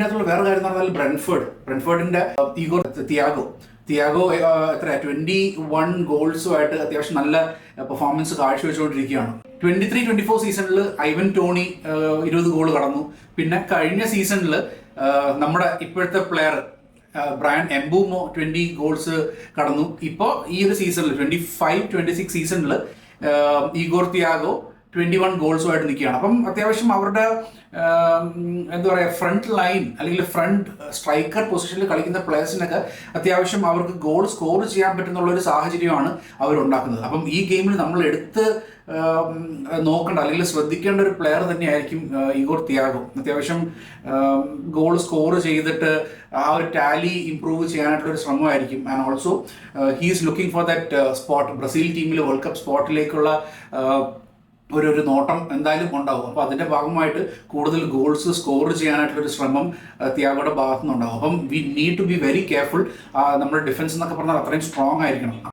ഇതിൻ്റെ അകത്തുള്ള വേറെ കാര്യം എന്ന് പറഞ്ഞാൽ ബ്രെൻഫോർഡിന്റെ ഈഗോർ തിയാഗോ എത്ര 21 ഗോൾസുമായിട്ട് അത്യാവശ്യം നല്ല പെർഫോമൻസ് കാഴ്ചവെച്ചുകൊണ്ടിരിക്കുകയാണ്. 23-24 സീസണിൽ ഐവൻ ടോണി 20 ഗോൾ കടന്നു. പിന്നെ കഴിഞ്ഞ സീസണിൽ നമ്മുടെ ഇപ്പോഴത്തെ പ്ലെയർ ബ്രയൻ എംബൂമോ 20 ഗോൾസ് കടന്നു. ഇപ്പോൾ ഈ ഒരു സീസണിൽ 25-26 സീസണിൽ ഈഗോർ തിയാഗോ 21 ഗോൾസുമായിട്ട് നിൽക്കുകയാണ്. അപ്പം അത്യാവശ്യം അവരുടെ എന്താ പറയുക ഫ്രണ്ട് ലൈൻ അല്ലെങ്കിൽ ഫ്രണ്ട് സ്ട്രൈക്കർ പൊസിഷനിൽ കളിക്കുന്ന പ്ലേയേഴ്സിനൊക്കെ അത്യാവശ്യം അവർക്ക് ഗോൾ സ്കോർ ചെയ്യാൻ പറ്റുന്നുള്ള ഒരു സാഹചര്യമാണ് അവരുണ്ടാക്കുന്നത്. അപ്പം ഈ ഗെയിമിൽ നമ്മൾ എടുത്ത് നോക്കേണ്ട അല്ലെങ്കിൽ ശ്രദ്ധിക്കേണ്ട ഒരു പ്ലെയർ തന്നെയായിരിക്കും ഈഗോർ തിയാഗോ. അത്യാവശ്യം ഗോൾ സ്കോർ ചെയ്തിട്ട് ആ ഒരു ടാലി ഇംപ്രൂവ് ചെയ്യാനായിട്ടുള്ള ഒരു ശ്രമമായിരിക്കും. And also he is looking for that spot. Brazil ടീമിൽ വേൾഡ് കപ്പ് സ്പോട്ടിലേക്കുള്ള ഒരു നോട്ടം എന്തായാലും ഉണ്ടാവും. അപ്പോൾ അതിൻ്റെ ഭാഗമായിട്ട് കൂടുതൽ ഗോൾസ് സ്കോർ ചെയ്യാനായിട്ടുള്ളൊരു ശ്രമം തിയാഗോയുടെ ഭാഗത്തു നിന്നുണ്ടാവും. അപ്പം we need to be very careful. നമ്മുടെ ഡിഫൻസ് എന്നൊക്കെ പറഞ്ഞാൽ അത്രയും സ്ട്രോങ് ആയിരിക്കണം.